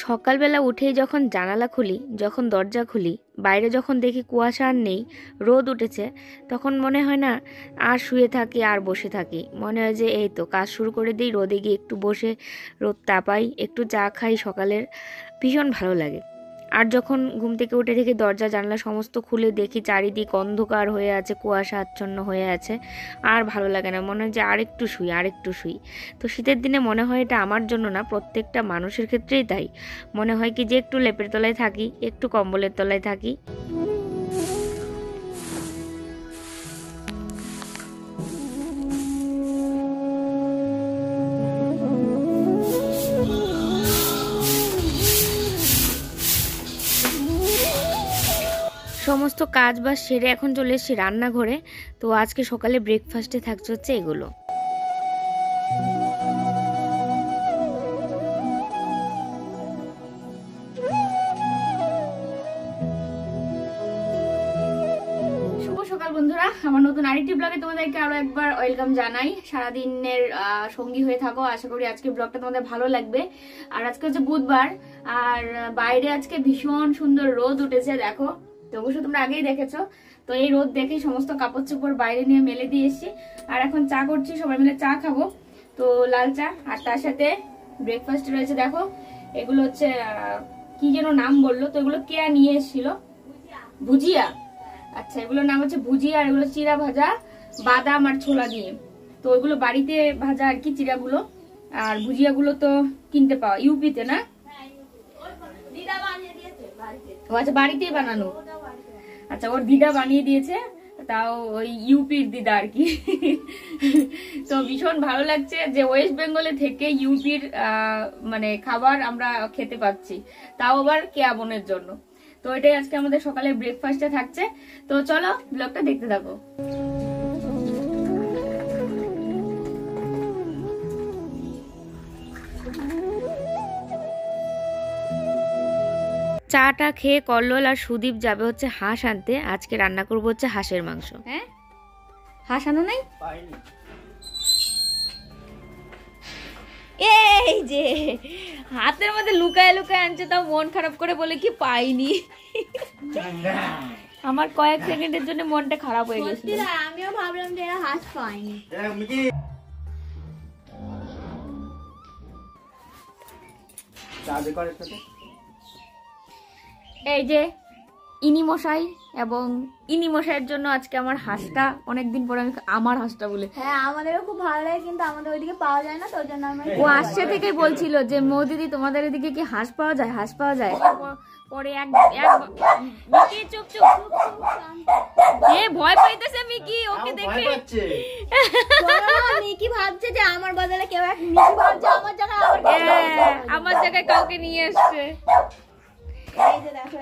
সকালবেলা উঠেই যখন জানালা খুলি, যখন দরজা খুলি, বাইরে যখন দেখি কুয়াশা আর নেই, রোদ উঠেছে, তখন মনে হয় না আর শুয়ে থাকি আর বসে থাকি। মনে হয় যে এই তো কাজ শুরু করে দিই, রোদে গিয়ে একটু বসে রোদ তাপাই, একটু চা খাই সকালের, ভীষণ ভালো লাগে। আর যখন ঘুম থেকে উঠে দেখি দরজা জানলা সমস্ত খুলে দেখি চারিদিক অন্ধকার হয়ে আছে, কুয়াশা আচ্ছন্ন হয়ে আছে, আর ভালো লাগে না, মনে হয় যে আরেকটু শুই আরেকটু শুই। তো শীতের দিনে মনে হয় এটা আমার জন্য না, প্রত্যেকটা মানুষের ক্ষেত্রেই তাই। মনে হয় কি যে একটু লেপের তলায় থাকি, একটু কম্বলের তলায় থাকি। সমস্ত কাজ বাজ সেরে এখন চলে এসেছি রান্নাঘরে। তো আজকে সকালে ব্রেকফাস্টে থাকছে হচ্ছে এগুলো। শুভ সকাল বন্ধুরা, আমার নতুন আরেকটি ব্লগে তোমাদেরকে আরো একবার ওয়েলকাম জানাই। সারাদিনের সঙ্গী হয়ে থাকো, আশা করি আজকের ব্লগটা তোমাদের ভালো লাগবে। আর আজকে হচ্ছে বুধবার, আর বাইরে আজকে ভীষণ সুন্দর রোদ উঠেছে, দেখো। তো অবশ্য তোমরা আগেই দেখেছো। তো এই রোদ দেখে সমস্ত কাপড় চোপড় বাইরে নিয়ে মেলে দিয়ে এসেছি, আর এখন চা করছি, সবাই মিলে চা খাবো। তো লাল চা, আর তার সাথে ব্রেকফাস্ট রয়েছে, দেখো এগুলো হচ্ছে কি যেন নাম বললো, তো এগুলো কে নিয়ে এসেছিল, ভুজিয়া। আচ্ছা, এগুলোর নাম হচ্ছে ভুজিয়া, আর এগুলো চিড়া ভাজা বাদাম আর ছোলা দিয়ে। তো ওইগুলো বাড়িতে ভাজা আর কি চিড়াগুলো, আর ভুজিয়াগুলো তো কিনতে পাওয়া ইউপিতে না? ও আচ্ছা, বাড়িতেই বানানো। আচ্ছা, ওর দিদা বানিয়ে দিয়েছে, তাও ওই ইউপির দিদা আর কি। তো ভীষণ ভালো লাগছে যে ওয়েস্ট বেঙ্গলে থেকে ইউপির মানে খাবার আমরা খেতে পাচ্ছি, তাও আবার কেয়া বোনের জন্য। তো এটাই আজকে আমাদের সকালে ব্রেকফাস্টে থাকছে। তো চলো ব্লগটা দেখতে থাকো। চাটা খেয়ে কল্লোল আর সুদীপ যাবে হচ্ছে হাঁস আনতে। আজকে রান্না করবো হচ্ছে হাঁসের মাংস। হ্যাঁ, হাঁস আনো নাই? এই যে হাতের মধ্যে লুকায় লুকায় আনছে, তাও মন খারাপ করে বলে কি পাইনি। আমার কয়েক সেকেন্ডের জন্য মনটা খারাপ হয়ে গেছিল। আমিও ভাবলাম যে এরা হাঁস পাইনি। এই যে ইনি মশাই, এবং ইনি মশাইয়ের জন্য আজকে আমার হাঁসটা, অনেকদিন পরে আমি আমার হাঁসটা বলে। হ্যাঁ, আমাদেরও খুব ভালো লাগে, কিন্তু আমাদের ওইদিকে পাওয়া যায় না, তো ওই জন্য আমরা। ও আসছে থেকেই বলছিল যে মৌদিদি তোমাদের এদিকে কি হাঁস পাওয়া যায়, হাঁস পাওয়া যায়। পরে এক মিকি চুপ চুপ, এ ভয় পাইতেছে মিকি ওকে দেখে। মিকি ভাবছে যে আমার বদলে কেউ এক, মিকি ভাবছে আমার জায়গায় আমার জায়গায় কাউকে নিয়ে আসছে। এই যে দেখো,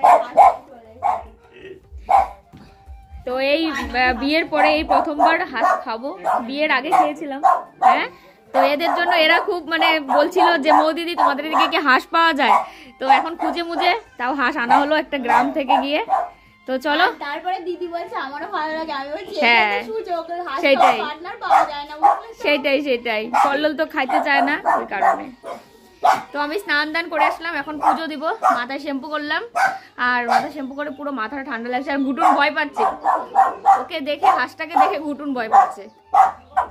তো এই বিয়ের পরে এই প্রথমবার হাঁস খাবো, বিয়ের আগে খেয়েছিলাম। হ্যাঁ, তো এদের জন্য এরা খুব মানে বলছিল যে মৌদিদি তোমাদের এদিকে কি হাঁস পাওয়া যায়। তো এখন খুঁজে মুজে তাও হাঁস আনা হলো একটা গ্রাম থেকে গিয়ে। তো চলো, তারপরে দিদি বলছে আমারও ভালো লাগে, আমি বলছি হ্যাঁ সেটাই সেটাই সেটাই কল্লোল তো খাইতে চায় না, ওই কারণে। তো আমি স্নান দান করে আসলাম, এখন পুজো দিব, মাথায় শ্যাম্পু করলাম, আর মাথা শ্যাম্পু করে পুরো মাথাটা ঠান্ডা লাগছে। আর ঘুটুন ভয় পাচ্ছে, ওকে দেখে, হাঁসটাকে দেখে ঘুটুন ভয় পাচ্ছে।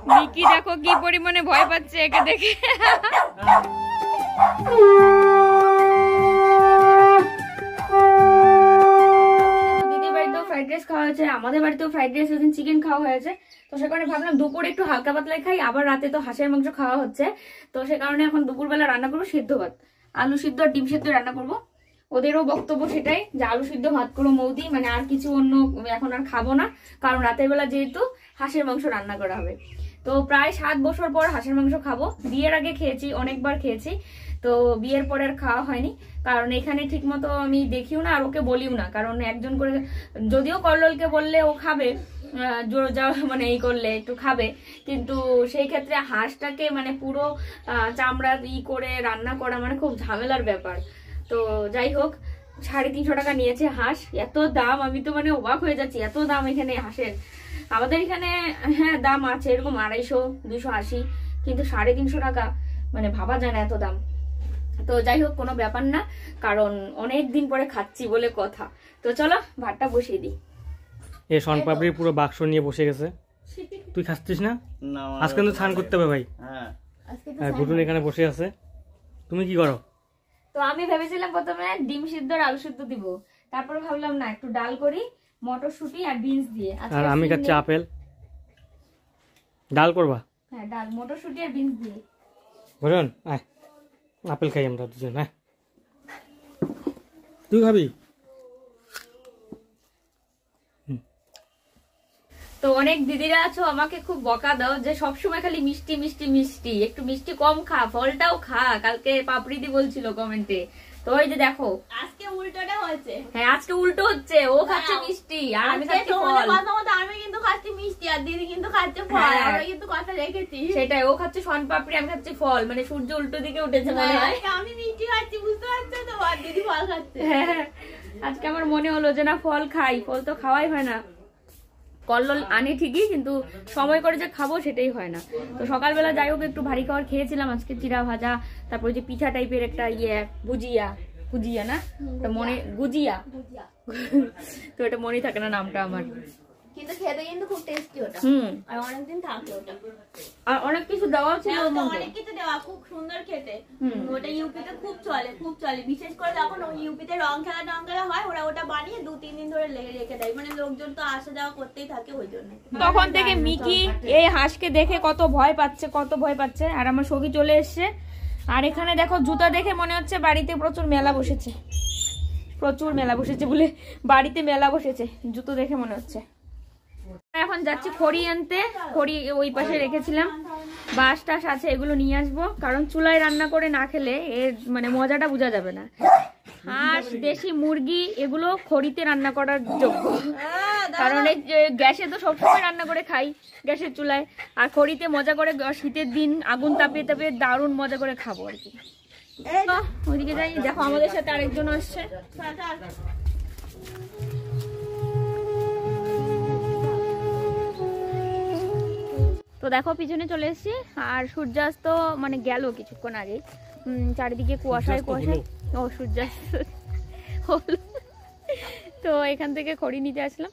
মিকি দেখো কি পরিমাণে ভয় পাচ্ছে একে দেখে। দিদির বাড়িতেও ফ্রাইড রাইস খাওয়া হয়েছে, আমাদের বাড়িতেও ফ্রাইড রাইস, চিকেন খাওয়া হয়েছে। তো সে কারণে ভাবলাম দুপুরে একটু হালকা পাতলাই খাই, আবার রাতে তো হাঁসের মাংস খাওয়া হচ্ছে। তো সে কারণে এখন দুপুরবেলা রান্না করবো সিদ্ধ ভাত, আলু সিদ্ধ আর ডিম সিদ্ধ রান্না করবো। ওদেরও বক্তব্য সেটাই যে আলু সিদ্ধ ভাত করো মৌদি, মানে আর কিছু অন্য এখন আর খাবো না, কারণ রাতের বেলা যেহেতু হাঁসের মাংস রান্না করা হবে। তো প্রায় 7 বছর পর হাঁসের মাংস খাবো। বিয়ের আগে খেয়েছি, অনেকবার খেয়েছি, তো বিয়ের পরে আর খাওয়া হয়নি, কারণ এখানে ঠিক মতো আমি দেখিও না আর ওকে বলিও না, কারণ একজন করে, যদিও কল্লোলকে বললে ও খাবে, মানে এই করলে একটু খাবে, কিন্তু সেই ক্ষেত্রে হাঁসটাকে মানে পুরো চামড়া করে রান্না করা মানে খুব ঝামেলার ব্যাপার। তো যাই হোক, 350 টাকা নিয়েছে হাঁস, এত দাম, আমি তো মানে অবাক হয়ে যাচ্ছি, এত দাম এখানে হাঁসের। আমাদের এখানে হ্যাঁ দাম আছে এরকম 250, 280, কিন্তু 350 টাকা, মানে ভাবা যায় না এত দাম। তো যাই হোক, কোনো ব্যাপার না, কারণ অনেক দিন পরে খাচ্ছি বলে কথা। তো চলো ভাতটা বসিয়ে দিই। এই শনপাপড়ির পুরো বাক্স নিয়ে বসে গেছে। তুই খাচ্ছিস না? আজকে তো স্নান করতে হবে ভাই। হ্যাঁ, গুটুন এখানে বসে আছে। তুমি কি করো? তো আমি ভেবেছিলাম প্রথমে ডিম সিদ্ধ আর আলু সিদ্ধ দিব, তারপরে ভাবলাম না, একটু ডাল করি মটরশুঁটি আর বিনস দিয়ে। আর আমি খাচ্ছি আপেল। ডাল করবা? হ্যাঁ, ডাল মটরশুঁটি আর বিনস দিয়ে। বুঝুন আয়, আপেল খাই আমরা দুজন। হ্যাঁ, তুই খাবি? তো অনেক দিদিরা আছো আমাকে খুব বকা দাও যে সবসময় খালি মিষ্টি মিষ্টি মিষ্টি, একটু মিষ্টি কম খা, ফলটাও খা। কালকে পাপড়িদি বলছিল কমেন্টে। তো ওই যে দেখো আজকে উল্টোটা হয়েছে। হ্যাঁ, আজকে উল্টো হচ্ছে, ও খাচ্ছে মিষ্টি আর আমি খাচ্ছি ফল। আমি কিন্তু খাচ্ছি মিষ্টি আর দিদি কিন্তু খাচ্ছে ফল। আমরা কিন্তু কথা রেখেছি। সেটাই, ও খাচ্ছে শনপাপড়ি, আমি খাচ্ছি ফল, মানে সূর্য উল্টো দিকে উঠেছে মনে হয়। আমি মিষ্টি খাচ্ছি, বুঝতে পারছো তো, আর দিদি ফল খাচ্ছে। হ্যাঁ, আজকে আমার মনে হলো যে না, ফল খাই, ফল তো খাওয়াই হয় না। কল্লোল আনি ঠিকই, কিন্তু সময় করে যে খাবো সেটাই হয় না। তো সকালবেলা যাই হোক একটু ভারী খাবার খেয়েছিলাম আজকে, চিড়া ভাজা, তারপরে যে পিঠা টাইপের একটা ভুজিয়া, গুজিয়া না, মনে গুজিয়া তো এটা মনে থাকে না নামটা আমার, কিন্তু খেতে কিন্তু খুব টেস্টি ওটা। আর অনেকদিন থাকলো ওটা, আর অনেক কিছু দেওয়া ছিল, অনেক কিছু দেওয়া, খুব সুন্দর খেতে। ওটা ইউপিতে খুব চলে, খুব চলে। বিশেষ করে যখন ইউপিতে রং খেলা হয়, ওরা ওটা বানিয়ে 2-3 দিন ধরে রেখে দেয়, মানে লোকজন তো আসা যাওয়া করতেই থাকে ওই জন্য। তখন থেকে মিকি এই হাঁসকে দেখে কত ভয় পাচ্ছে, আর আমার সখী চলে এসছে। আর এখানে দেখো জুতা দেখে মনে হচ্ছে বাড়িতে প্রচুর মেলা বসেছে বলে বাড়িতে মেলা বসেছে, জুতো দেখে মনে হচ্ছে। এখন যাচ্ছি খড়ি আনতে, খড়ি ওই পাশে রেখেছিলাম, বাঁশ টাস আছে, এগুলো নিয়ে আসবো, কারণ চুলায় রান্না করে না খেলে এর মানে মজাটা বোঝা যাবে না। হাঁস, দেশি মুরগি এগুলো খড়িতে রান্না করার যোগ্য, কারণ এই গ্যাসে তো সবসময় রান্না করে খাই, গ্যাসের চুলায়, আর খড়িতে মজা করে শীতের দিন আগুন তাপিয়ে তাপিয়ে দারুণ মজা করে খাবো আর কি। ওইদিকে যাই, দেখো আমাদের সাথে আরেকজন আসছে। তো দেখো পিছনে চলে এসেছি, আর সূর্যাস্ত মানে গেল কিছুক্ষণ আগে, চারিদিকে কুয়াশায়। ও সূর্যাস্ত হলো। তো এখান থেকে খড়ি নিতে আসলাম।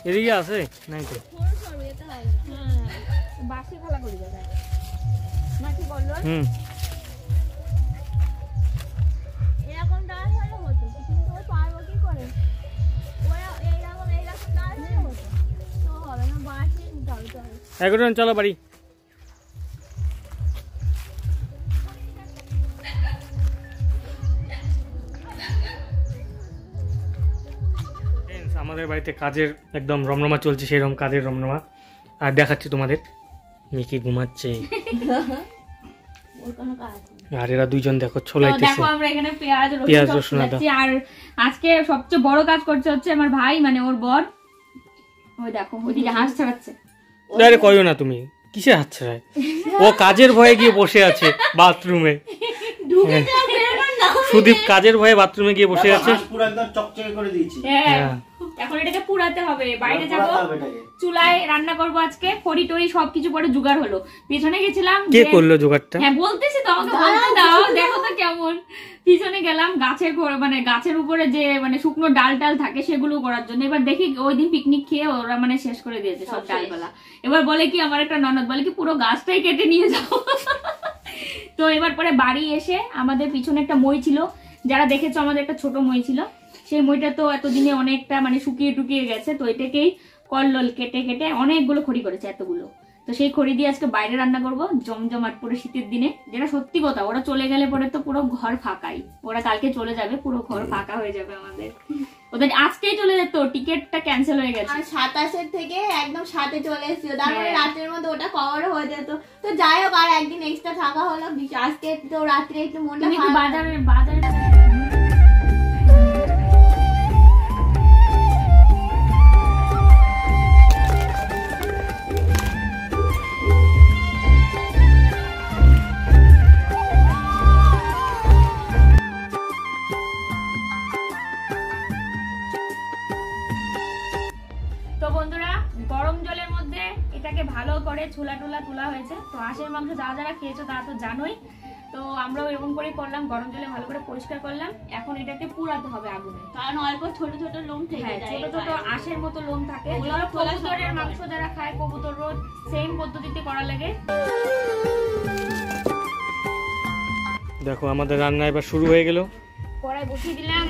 এদিকে আছে নাই তো, বাসি খেলা করি দাদা নাকি বললো। এরকম ডাল হলে হতো, কিন্তু ওই পারবো কি করে? ওরা এইরকম ডাল হলে হতো, তো হবে না, বাঁশি ডাল তো হবে। এখন চলো বাড়ি। আমাদের বাড়িতে কাজের একদম রমরমা চলছে, সেরকম কাজের রমরমা। আর দেখাচ্ছি তোমাদের, মিকি ঘুমাচ্ছে, আর এরা দুইজন দেখো ছোলাইতেছে। দেখো আমরা এখানে পেঁয়াজ রসুন দিচ্ছি, আর আজকে সবচেয়ে বড় কাজ করছে হচ্ছে আমার ভাই, মানে ওর বর। ওই দেখো ওইদিকে হাঁস ছাড়াচ্ছে। আরে কইও না তুমি, কিসে হাত ছাড়ায়? ও কাজের ভয়ে গিয়ে বসে আছে বাথরুমে। সুদীপ কাজের ভয়ে বাথরুমে গিয়ে বসে আছে। পুরো একদম চকচকে করে দিয়েছি। হ্যাঁ, এখন এটাকে পুরাতে হবে, বাইরে যাবো, চুলায় রান্না করবো আজকে। খড়ি টড়ি সবকিছু পরে জোগাড় হলো, পিছনে গেছিলাম। কে করলো জোগাড়টা? হ্যাঁ বলতেছি তো, আমাকে বলতে দাও, দেখো তো কেমন। পিছনে গেলাম গাছের উপরে যে মানে শুকনো ডাল টাল থাকে সেগুলো করার জন্য। এবার দেখি ওই দিন পিকনিক খেয়ে ওরা মানে শেষ করে দিয়েছে সব ডালপালা। এবার বলে কি, আমার একটা ননদ বলে কি পুরো গাছটাই কেটে নিয়ে যাও। তো এবার পরে বাড়ি এসে আমাদের পিছনে একটা মই ছিল, যারা দেখেছো আমাদের একটা ছোট মই ছিল, সেই মইটা তো এতদিনে অনেকটা মানে শুকিয়ে টুকিয়ে গেছে। তো এটাকেই কল্লোল কেটে কেটে অনেকগুলো খড়ি করেছে, এতগুলো। তো সেই খড়ি দিয়ে আজকে বাইরে রান্না করবো জমজমাট পুরো শীতের দিনে। যেটা সত্যি কথা, ওরা চলে গেলে পরে তো পুরো ঘর ফাঁকাই, ওরা কালকে চলে যাবে, পুরো ঘর ফাঁকা হয়ে যাবে আমাদের। ওদের আজকেই চলে যেত, টিকিটটা ক্যান্সেল হয়ে গেছে। 27 থেকে একদম 7-এ চলে এসেছিল, তারপরে রাতের মধ্যে ওটা কভার হয়ে যেত। তো যাই হোক, আর একদিন এক্সট্রা থাকা হলো। আজকে তো রাত্রে একটু মনটা বাজারে বন্ধুরা গরম জলের মধ্যে এটাকে ভালো করে চুলা টুলা তোলা হয়েছে। তো হাঁসের মাংস যারা যারা খেয়েছো তারা তো জানোই। তো আমরাও এরকম করে করলাম, গরম জলে ভালো করে পরিষ্কার করলাম। এখন এটাকে পুরাতে হবে আগুনে, কারণ অল্প ছোট ছোট লোম থেকে হ্যাঁ যায়। ছোট ছোট আঁশের মতো লোম থাকে। ওগুলো যেগুলো খোলা কবুতরের সম্ভব মাংস যারা খায়, কবুতর রোজ সেম পদ্ধতিতে করা লাগে। দেখো আমাদের রান্না এবার শুরু হয়ে গেল। কড়াই বসিয়ে দিলাম,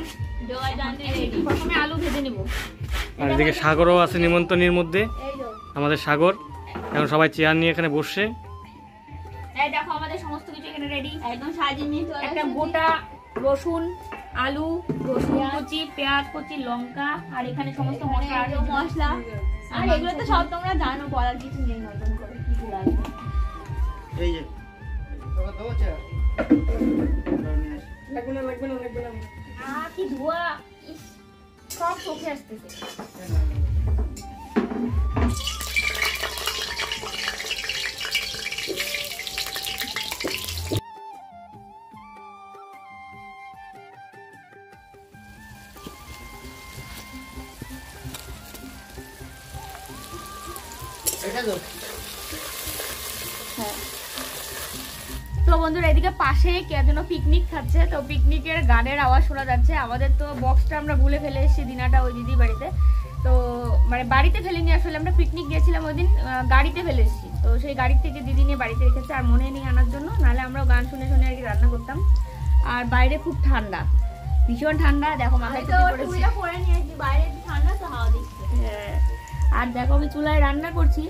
জোগাড় জানতে রেডি। প্রথমে আলু ভেজে নেব। আর এদিকে সাগরও আছে নিমন্ত্রণের মধ্যে, এই যো আমাদের সাগর। এখন সবাই চেয়ার নিয়ে এখানে বসছে। এই দেখো আমাদের সমস্ত কিছু এখানে রেডি। একদম সাজিয়ে নিয়ে চলে একটা এসেছি। গোটা রসুন, আলু, রসুন কুচি, পেঁয়াজ কুচি, লঙ্কা, আর এখানে সমস্ত মশলা আছে। এগুলো মশলা আর এগুলো তো সব তোমরা জানো, বলার কিছু নেই নতুন করে কি কি লাগবে। এই যে কি ধোয়া, ইস, সব চোখে আসতেছে। তো বন্ধুরা এদিকে পাশে কে যেন পিকনিক খাচ্ছে। তো পিকনিকের গানের আওয়াজ শোনা যাচ্ছে। আমাদের তো বক্সটা আমরা ভুলে ফেলে এসেছি দিনাটা ওই দিদি বাড়িতে। তো মানে বাড়িতে ফেলিনি, আসলে আমরা পিকনিক গিয়েছিলাম ওই দিন, গাড়িতে ফেলে এসেছি। তো সেই গাড়ি থেকে দিদি নিয়ে বাড়িতে রেখেছে, আর মনে নেই আনার জন্য, নাহলে আমরাও গান শুনে শুনে আর কি রান্না করতাম। আর বাইরে খুব ঠান্ডা, ভীষণ ঠান্ডা। দেখো মাথায় তো টুপি পরেছি। টুপিটা পরে নিয়েছি, বাইরে একটু ঠান্ডা তো হাওয়া দিচ্ছে। হ্যাঁ, আর দেখো আমি চুলায় রান্না করছি।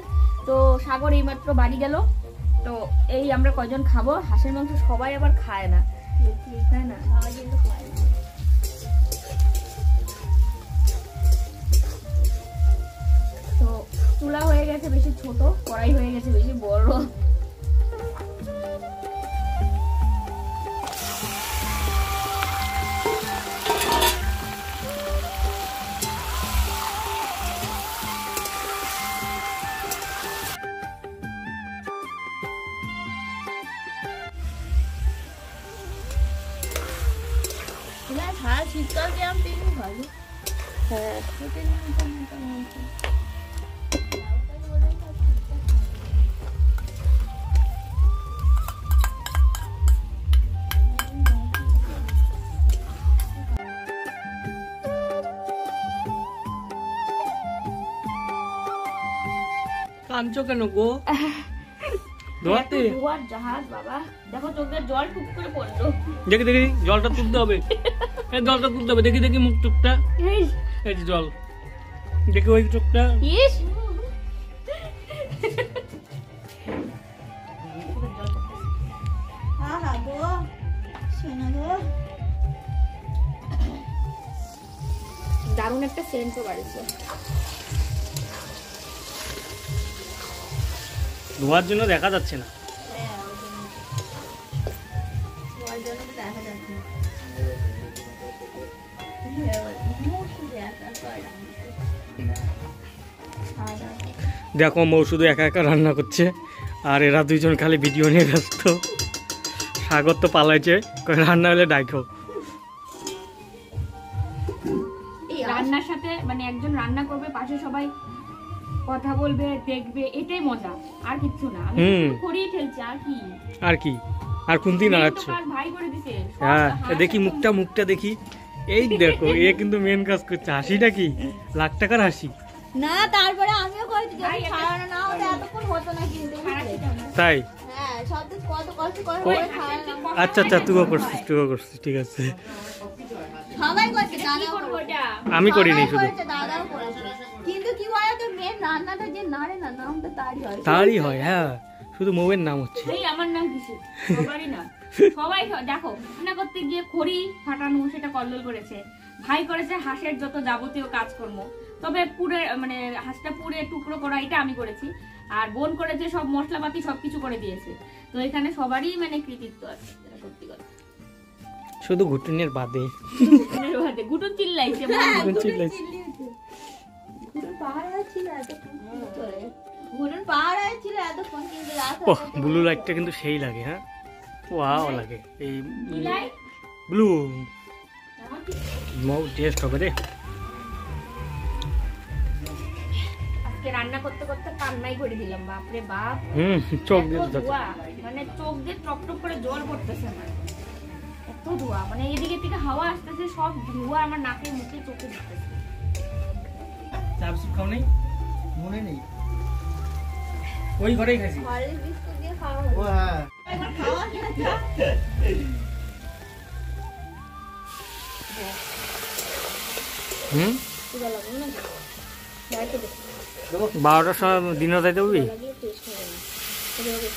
তো সাগর এইমাত্র বাড়ি গেল। তো এই আমরা কয়জন খাবো, হাঁসের মাংস সবাই আবার খায় না, তাই না? সবাই কিন্তু খায় না। তো চুলা হয়ে গেছে বেশি ছোট, কড়াই হয়ে গেছে বেশি বড়। হ্যাঁ, সারা শীতকাল গেলাম পিকনিক ভালো। হ্যাঁ, কাঁদছো কেন গো? ধোয়াতে ধোয়ার জাহাজ বাবা, দেখো চোখের জল টুক করে পড়লো। দেখি দেখি জলটা তুলতে হবে, এই জলটা তুলতে হবে। দেখি দেখি মুখ চোখটা, এই যে জল, দেখি ওই চোখটা। ইস, হ্যাঁ গো শোনো গো, দারুণ একটা সেন্টও বাড়িছে। ধোয়ার জন্য দেখা যাচ্ছে না। তোমার জন্য তো দেখা যাচ্ছে না। দেখো মৌ শুধু একা একা রান্না করছে, আর এরা দুইজন খালি ভিডিও নিয়ে ব্যস্ত। সাগর তো পালাইছে, রান্না হলে ডাইখো। রান্নার সাথে মানে একজন রান্না করবে, পাশে সবাই কথা বলবে, দেখবে, এটাই মজা, আর কিচ্ছু না। আমি করেই ঠেলছি, আর কি আর কি, আর কোনদিন নাড়াচ্ছ? ভাই করে দিছে। হ্যাঁ দেখি মুখটা দেখি। এই দেখো এ কিন্তু মেন কাজ করছে। হাসিটা কি লাখ টাকার হাসি? না তারপরে আমিও করেছি, যদি খাওয়ানো না হতো এতক্ষণ হতো না কিন্তু। তাই? হ্যাঁ, সব তো কত কষ্ট করে খাওয়ানো। আচ্ছা আচ্ছা, তুইও করছিস, ঠিক আছে। সবাই করছে, কি দাদাও করবো এটা? আমি করিনি শুধু। করেছে, দাদাও করেছে। কিন্তু কি বলতো, মেন রান্নাটা যে নাড়ে না, নামটা তারই হয়। তারই হয়, হ্যাঁ, শুধু মৌয়ের নাম হচ্ছে। এই আমার নাম কিসে? সবারই না, সবাই দেখো রান্না করতে গিয়ে খড়ি ফাটানো, সেটা কল্লোল করেছে। ভাই করেছে হাঁসের যত যাবতীয় কাজকর্ম, তবে পুরে মানে হাঁসটা পুরে টুকরো করা এটা আমি করেছি। আর বোন করেছে সব মশলাপাতি সবকিছু করে দিয়েছে। তো এখানে সবারই মানে কৃতিত্ব আছে, সত্যি কথা। শুধু ঘুটুনের বাদে। গুটুন চিল্লাইছে, ঘুটুন চিল্লাইছে। ঘুরুন পাহাড় ছিল এতক্ষণ, ঘুরুন পাহাড় ছিল এতক্ষণ, কিন্তু ওহ, ব্লু লাইটটা কিন্তু সেই লাগে। হ্যাঁ, ওয়াও লাগে এই চিল্লাই ব্লু। মৌ টেস্ট হবে রে। আজকে রান্না করতে করতে কান্নাই করে দিলাম, বাপরে বাপ। চোখ দিয়ে ধোয়া, মানে চোখ দিয়ে টপ করে জল পড়তেছে আমার, এত ধোয়া। মানে এদিকে থেকে হাওয়া আসতেছে, সব ধোয়া আমার নাকে মুখে চোখে ঢুকতেছে। চা বিস্কুট খাও নাই? মনে নেই। ওই ঘরেই খাইছি। হরলিক্স বিস্কুট দিয়ে খাওয়া ও হলো। হ্যাঁ। এখন খাওয়া না। পুরো লাগলো না, যাইতে দে, 12টার সময় দিনে যাইতে হবি? লাগলে টেস্ট হবে না। এভাবে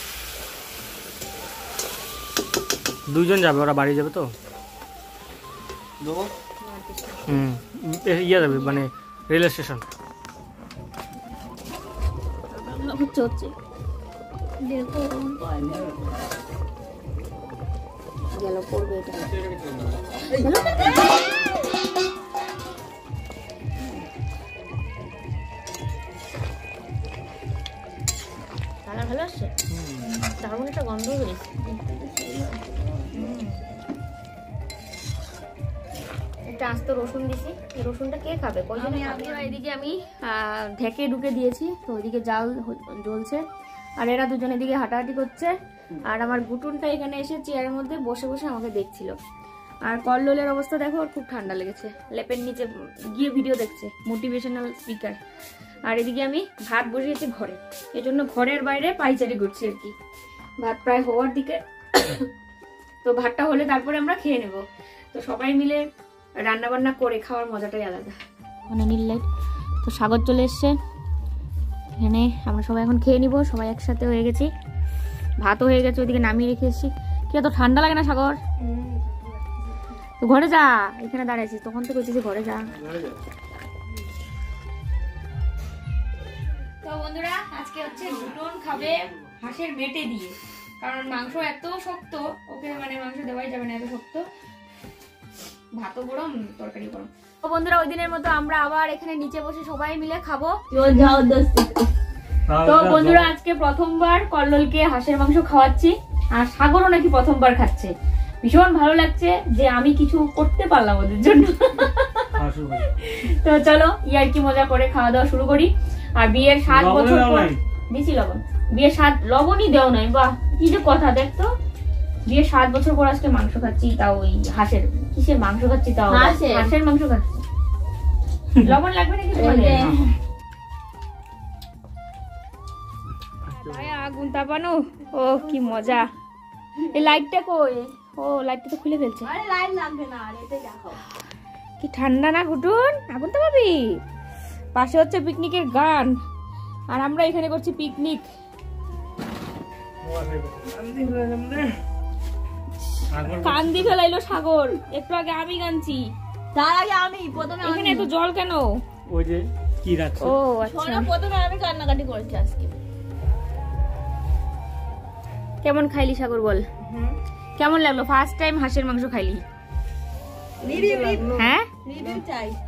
দুইজন যাবে, ওরা বাড়ি যাবে তো। দেবো? ইয়ে যাবে মানে রেল স্টেশন। হচ্ছে হচ্ছে দেখো গেল পড়বে এটা। কালার ভালো আসছে, দারুণ একটা গন্ধ বেরিয়েছে। একটা আস্ত রসুন দিছি, এই রসুনটা কে খাবে? এদিকে আমি ঢেকে ঢুকে দিয়েছি, তো ওইদিকে জাল জ্বলছে, আর এরা দুজন এদিকে হাঁটাহাঁটি করছে, আর আমার গুটুনটা এখানে এসে চেয়ারের মধ্যে বসে বসে আমাকে দেখছিল। আর কল্লোলের অবস্থা দেখো, ওর খুব ঠান্ডা লেগেছে, লেপের নিচে গিয়ে ভিডিও দেখছে, মোটিভেশনাল স্পিকার। আর এদিকে আমি ভাত বসিয়েছি ঘরে, এজন্য ঘরের বাইরে পাইচারি করছি আর কি। ভাত প্রায় হওয়ার দিকে, তো ভাতটা হলে তারপরে আমরা খেয়ে নেব। তো সবাই মিলে রান্না বান্না করে খাওয়ার মজাটাই আলাদা। মানে নীল লাইট, তো সাগর চলে এসছে এখানে, আমরা সবাই এখন খেয়ে নিব, সবাই একসাথে হয়ে গেছি, ভাতও হয়ে গেছে, ওইদিকে নামিয়ে রেখে এসেছি। কি এত ঠান্ডা লাগে না সাগর? তো ঘরে যা, এখানে দাঁড়াইছিস তখন তো কইছিস ঘরে যা। তো বন্ধুরা, আজকে হচ্ছে গুটন খাবে হাঁসের মেটে দিয়ে, কারণ মাংস এত শক্ত, ওকে মানে মাংস দেওয়াই যাবে না, এত শক্ত। ভাতও গরম, তরকারি গরম। তো বন্ধুরা, ওই দিনের মতো আমরা আবার এখানে নিচে বসে সবাই মিলে খাবো। তো বন্ধুরা, আজকে প্রথমবার কল্লোলকে হাঁসের মাংস খাওয়াচ্ছি, আর সাগরও নাকি প্রথমবার খাচ্ছে। ভীষণ ভালো লাগছে যে আমি কিছু করতে পারলাম ওদের জন্য। তো চলো ইয়ার কি মজা করে খাওয়া দাওয়া শুরু করি। আর বিয়ের 7 বছর পর দিছি লবণ, বিয়ের 7 লবণই দেও নাই, বাহ কি যে কথা। দেখতো বিয়ের 7 বছর পর আজকে মাংস খাচ্ছি, তাও ওই হাঁসের। কিসের মাংস খাচ্ছি? তাও হাঁসের মাংস খাচ্ছি। লবণ লাগবে নাকি? আগুন তাপানো, ও কি মজা। এই লাইটটা কই? ও লাইটটা তো খুলে ফেলছে। আরে লাইট লাগবে না, আর এতে দেখো কি ঠান্ডা না গুটুন, আগুন তাপাবি। পাশে হচ্ছে পিকনিকের গান, আর আমরা এখানে করছি পিকনিক। কান্দি ফেলাইলো সাগর, একটু আগে আমি গানছি, তার আগে আমি প্রথমে। এখানে এত জল কেন? ওই যে কি রাখছো? ও আচ্ছা, প্রথমে আমি কান্নাকাটি করেছি আজকে। কেমন খাইলি সাগর বল? কেমন লাগলো? ফার্স্ট টাইম হাঁসের মাংস খাইলি? হ্যাঁ,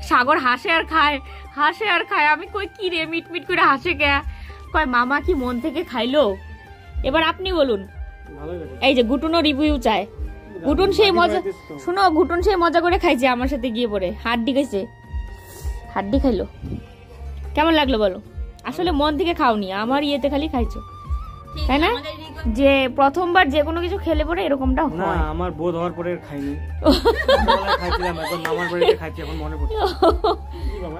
সাগর হাসে আর খায়, হাসে আর খায়। আমি কই কি রে, মিট মিট করে হাসে কে? কয় মামা কি মন থেকে খাইলো? এবার আপনি বলুন। এই যে গুটুনও রিভিউ চায়। গুটুন সেই মজা, শুনো, গুটুন সেই মজা করে খাইছে আমার সাথে গিয়ে পরে, হাড্ডি খাইছে, হাড্ডি খাইলো। কেমন লাগলো বলো? আসলে মন থেকে খাওনি, আমার ইয়েতে খালি খাইছো, তাই না? যে প্রথমবার যে কোনো কিছু খেলে পরে এরকমটা হয় না। আমার বোধ হওয়ার পরে খাইনি, খাইছিলাম, এখন আমার পরে খাইছি, এখন মনে পড়ছে। কি বাবা,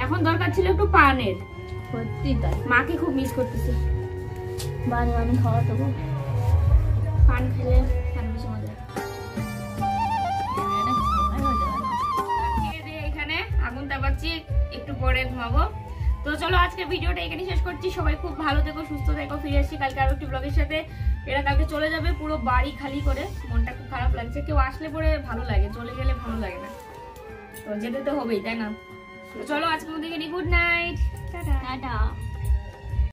এখন দরকার ছিল একটু পানের। সত্যি তাই, মাকে খুব মিস করতেছি। বানি বানি খাওয়া দেবো, পান খেলে পান বেশি মজা। এখানে আগুন তাপাচ্ছি, একটু পরে ঘুমাবো। তো চলো আজকের ভিডিওটা এখানে শেষ করছি। সবাই খুব ভালো থেকো, সুস্থ থেকো, ফিরে আসছি কালকে আরো একটি ব্লগের সাথে। এরা কালকে চলে যাবে, পুরো বাড়ি খালি করে, মনটা খুব খারাপ লাগছে। কেউ আসলে পরে ভালো লাগে, চলে গেলে ভালো লাগে না, তো যেতে তো হবেই, তাই না? তো চলো আজকের মধ্যে গুড নাইট, টাটা।